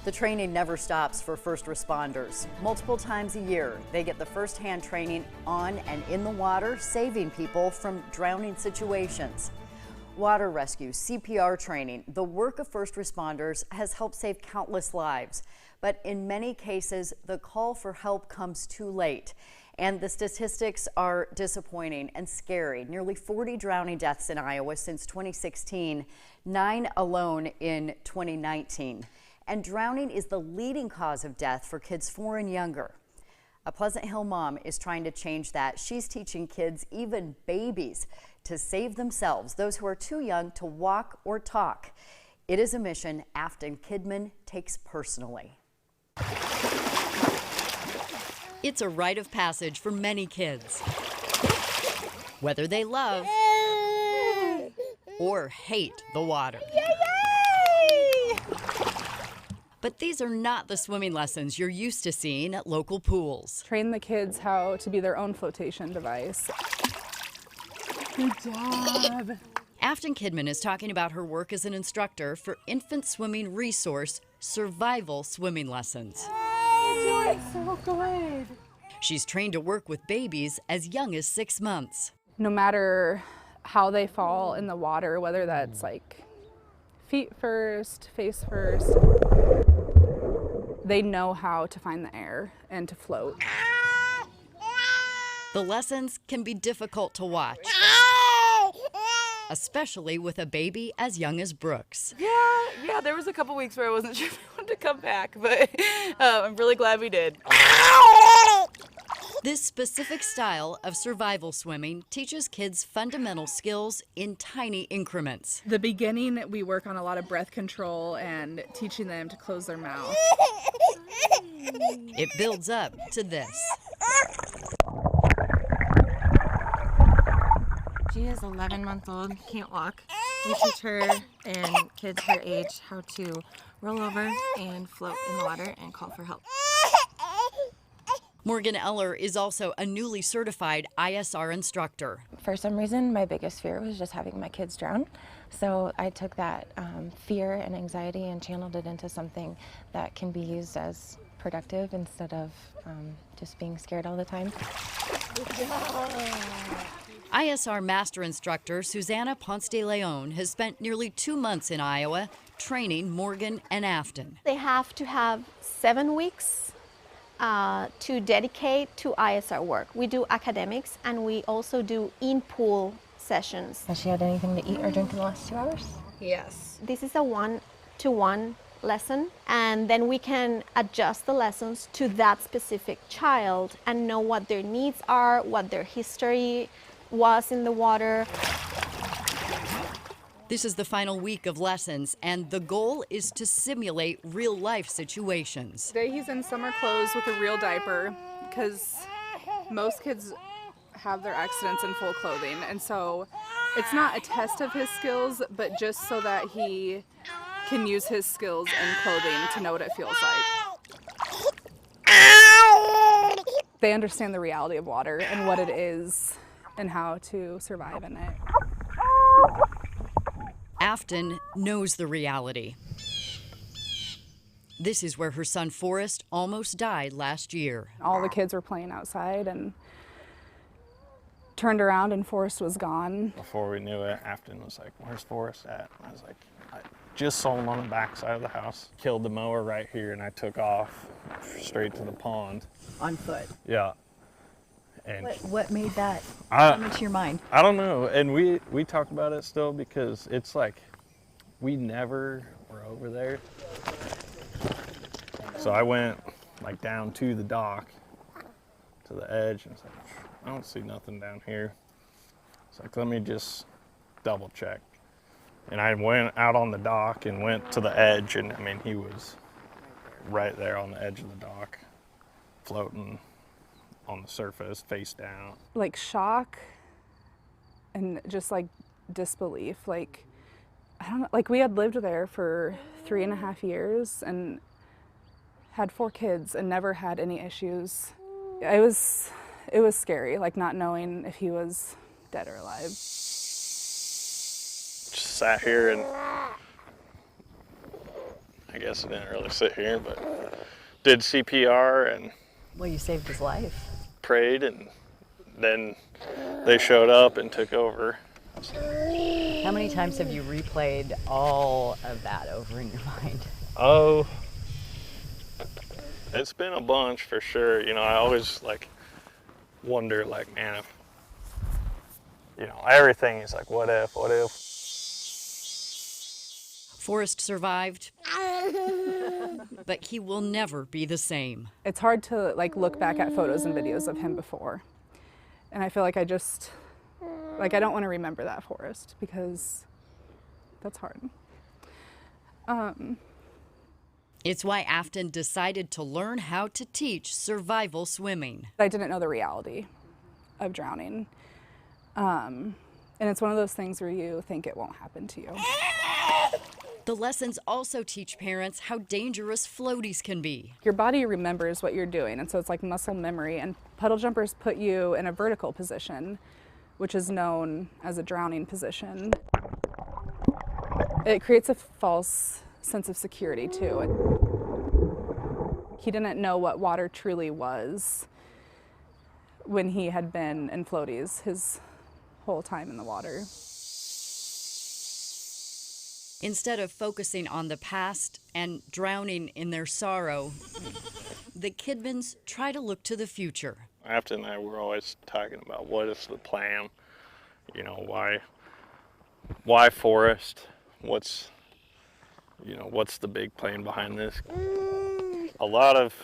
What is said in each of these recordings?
The training never stops for first responders. Multiple times a year, they get the first-hand training on and in the water, saving people from drowning situations. Water rescue, CPR training, the work of first responders has helped save countless lives. But in many cases, the call for help comes too late. And the statistics are disappointing and scary. Nearly 40 drowning deaths in Iowa since 2016, 9 alone in 2019. And drowning is the leading cause of death for kids 4 and younger. A Pleasant Hill mom is trying to change that. She's teaching kids, even babies, to save themselves, those who are too young to walk or talk. It is a mission Afton Kidman takes personally. It's a rite of passage for many kids, whether they love or hate the water. Yay! But these are not the swimming lessons you're used to seeing at local pools. Train the kids how to be their own flotation device. Good job. Afton Kidman is talking about her work as an instructor for infant swimming resource Survival Swimming Lessons. You're doing so good. She's trained to work with babies as young as 6 months. No matter how they fall in the water, whether that's like feet first, face first, they know how to find the air and to float. The lessons can be difficult to watch, especially with a baby as young as Brooks. Yeah, there was a couple weeks where I wasn't sure if I wanted to come back, but I'm really glad we did. This specific style of survival swimming teaches kids fundamental skills in tiny increments. The beginning, we work on a lot of breath control and teaching them to close their mouth. It builds up to this. She is 11 months old, can't walk. We teach her and kids her age how to roll over and float in the water and call for help. Morgan Eller is also a newly certified ISR instructor. For some reason, my biggest fear was just having my kids drown. So I took that fear and anxiety and channeled it into something that can be used as productive instead of just being scared all the time. ISR Master Instructor Susanna Ponce de Leon has spent nearly 2 months in Iowa training Morgan and Afton. They have to have 7 weeks to dedicate to ISR work. We do academics and we also do in-pool sessions. Has she had anything to eat or drink in the last 2 hours? Yes. This is a 1-to-1 lesson, and then we can adjust the lessons to that specific child and know what their needs are, what their history was in the water. This is the final week of lessons, and the goal is to simulate real-life situations. Today he's in summer clothes with a real diaper because most kids have their accidents in full clothing, and so it's not a test of his skills, but just so that he can use his skills in clothing to know what it feels like. They understand the reality of water and what it is and how to survive in it. Afton knows the reality. This is where her son Forrest almost died last year. All the kids were playing outside and turned around and Forrest was gone. Before we knew it, Afton was like, "Where's Forrest at?" And I was like, "I just saw him on the back side of the house. Killed the mower right here, and I took off straight to the pond." On foot. Yeah. And What made that come into your mind? I don't know. And we talk about it still because it's like we never were over there. So I went like down to the dock, to the edge, and it's like, I don't see nothing down here. It's like, let me just double check. And I went out on the dock and went to the edge, and I mean, he was right there on the edge of the dock, floating on the surface, face down. Like shock and just like disbelief. Like, I don't know, like we had lived there for 3.5 years and had 4 kids and never had any issues. It was scary, like not knowing if he was dead or alive. Just sat here and I guess I didn't really sit here, but did CPR and Well, you saved his life. prayed, and then they showed up and took over. How many times have you replayed all of that over in your mind? Oh, it's been a bunch for sure. You know, I always like wonder, like, man, if, you know, everything is like, what if? Forrest survived, but he will never be the same. It's hard to like look back at photos and videos of him before. And I feel like I don't want to remember that Forrest because that's hard. It's why Afton decided to learn how to teach survival swimming. I didn't know the reality of drowning. And it's one of those things where you think it won't happen to you. The lessons also teach parents how dangerous floaties can be. Your body remembers what you're doing, and so it's like muscle memory. And puddle jumpers put you in a vertical position, which is known as a drowning position. It creates a false sense of security too. He didn't know what water truly was when he had been in floaties his whole time in the water. Instead of focusing on the past and drowning in their sorrow, the Kidmans try to look to the future. Afton and I were always talking about what is the plan, you know, why Forrest, what's the big plan behind this. A lot of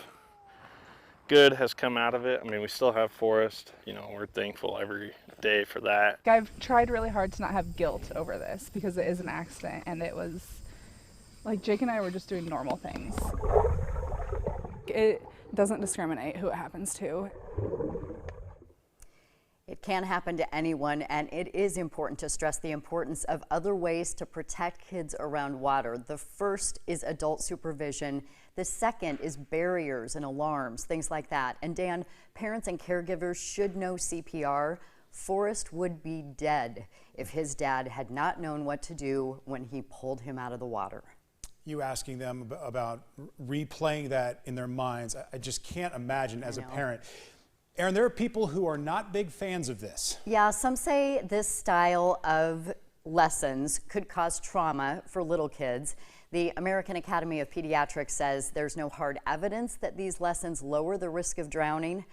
good has come out of it. I mean, we still have Forrest, you know, we're thankful every day for that. I've tried really hard to not have guilt over this because it is an accident, and it was like Jake and I were just doing normal things. It doesn't discriminate who it happens to. It can happen to anyone, and it is important to stress the importance of other ways to protect kids around water. The first is adult supervision. The second is barriers and alarms, things like that. And Dan, parents and caregivers should know CPR. Forrest would be dead if his dad had not known what to do when he pulled him out of the water. You asking them about replaying that in their minds, I just can't imagine as a parent. Aaron, there are people who are not big fans of this. Yeah, some say this style of lessons could cause trauma for little kids. The American Academy of Pediatrics says there's no hard evidence that these lessons lower the risk of drowning.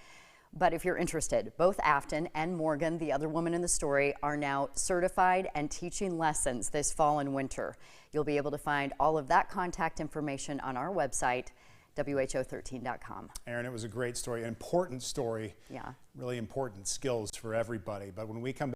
But if you're interested, both Afton and Morgan, the other woman in the story, are now certified and teaching lessons this fall and winter. You'll be able to find all of that contact information on our website, WHO13.com. Aaron, it was a great story, an important story. Yeah. Really important skills for everybody. But when we come